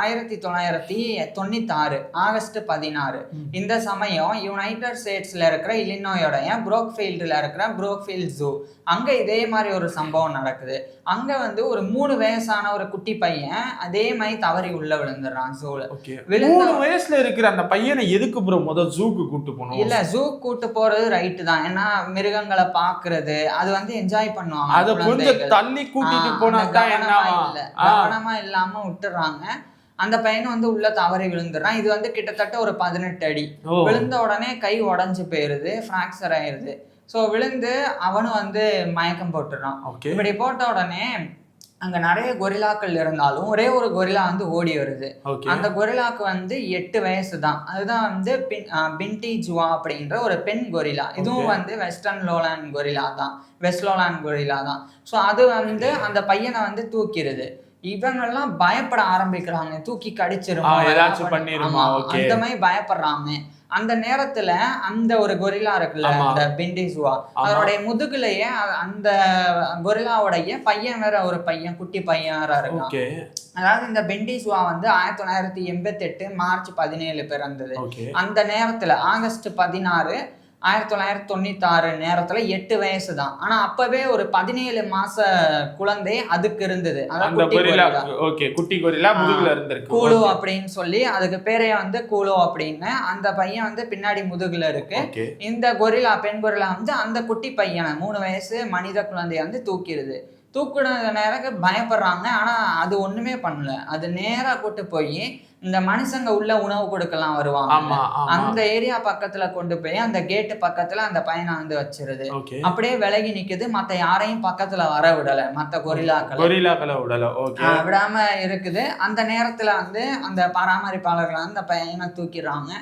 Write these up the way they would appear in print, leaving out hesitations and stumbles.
1996 August 16 இந்த சமயம் United ஸ்டேட்ஸ்ல இருக்கிற இல்லினாயோடைய புரோக்ஃபீல்டில் இருக்கிற புரோக்ஃபீல்ட் ஜூ அங்க இதே மாதிரி ஒரு சம்பவம் நடக்குது. அங்க வந்து ஒரு 3 வயசான ஒரு குட்டி பையன் அதே மாதிரி தவறி உள்ள விழுந்துடுறான் ஜூல. 3 வயசுல இருக்கிற அந்த பையனை எதுக்கு ப்ரோ முதல் ஜூக்கு கூட்டு போனோம்? இல்ல ஜூ கூட்டு போறது ரைட்டு தான், ஏன்னா மிருகங்களை பாக்குறது அது வந்து என்ஜாய் பண்ணுவாங்க. அத கொஞ்சம் தள்ளி கூட்டிட்டு போனா கவனமா இல்லாம விட்டுறாங்க. அந்த பையன் வந்து உள்ள தவறி விழுந்துடுறான். இது வந்து கிட்டத்தட்ட ஒரு 18 அடி. விழுந்த உடனே கை உடஞ்சு போயிருது, பிராக்சர் ஆயிருது. ஸோ விழுந்து அவனும் வந்து மயக்கம் போட்டுறான். இப்படி போட்ட உடனே அங்க நிறைய கொரில்லாக்கள் இருந்தாலும் ஒரே ஒரு கொரில்லா வந்து ஓடி வருது. அந்த கொரில்லாக்கு வந்து 8 வயசு தான். அதுதான் வந்து பின்டி ஜுவா அப்படின்ற ஒரு பெண் கொரில்லா. இதுவும் வந்து வெஸ்டர்ன் லோலாண்ட் கொரில்லா தான், வெஸ்ட் லோலாண்ட் கொரில்லா தான். ஸோ அது வந்து அந்த பையனை வந்து தூக்கிடுது. இவங்கெல்லாம் பயப்பட ஆரம்பிக்கிறாங்க, தூக்கி கடிச்சிருமா அந்த மாதிரி பயப்படுறாங்க. அந்த நேரத்துல அந்த ஒரு கொரில்லா இருக்குல்ல, அந்த பிண்டிசுவா, அதனுடைய முதுகுலையே அந்த கொரில்லாவுடைய பையன் வேற, ஒரு பையன் குட்டி பையன் வேற இருக்கான். அதாவது இந்த பிண்டிசுவா வந்து 1988 மார்ச் 17 பிறந்தது. அந்த நேரத்துல ஆகஸ்ட் 16 1996 நேரத்துல 8 வயசு தான். ஆனா அப்பவே ஒரு 17 மாச குழந்தை அதுக்கு இருந்தது. குட்டி கொரில்லா முதுகுல இருந்திருக்கு, கூலோ அப்படின்னு சொல்லி. அதுக்கு பேரே வந்து கூலோ அப்படின்னு. அந்த பையன் வந்து பின்னாடி முதுகுல இருக்கு. இந்த கொரில்லா, பெண் கொரில்லா வந்து அந்த குட்டி பையனை 3 வயசு மனித குழந்தைய வந்து தூக்கிடுது. தூக்குன நேரம் பயப்படுறாங்க. ஆனா அது ஒண்ணுமே பண்ணல. அது நேரா கூட்டு போய் இந்த மனுஷங்க உள்ள உணவு கொடுக்கலாம் வருவாங்க, அந்த ஏரியா பக்கத்துல கொண்டு போய் அந்த கேட்டு பக்கத்துல அந்த பையனை வந்து வச்சிருது. அப்படியே விலகி நிக்குது. மத்த யாரையும் பக்கத்துல வர விடல, மத்த கொரில்லாக்களை விடாம இருக்குது. அந்த நேரத்துல வந்து அந்த பராமரிப்பாளர்கள் அந்த பையனை தூக்கிடுறாங்க.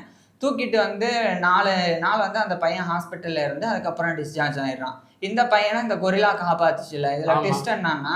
தூக்கிட்டு வந்து 4 நாள் வந்து அந்த பையன் ஹாஸ்பிட்டல்ல இருந்து அதுக்கப்புறம் டிஸ்சார்ஜ் ஆயிடுறான். இந்த பையனை இந்த கொரில்லா காப்பாத்துச்சுல. இதுல ட்விஸ்ட் என்னன்னா,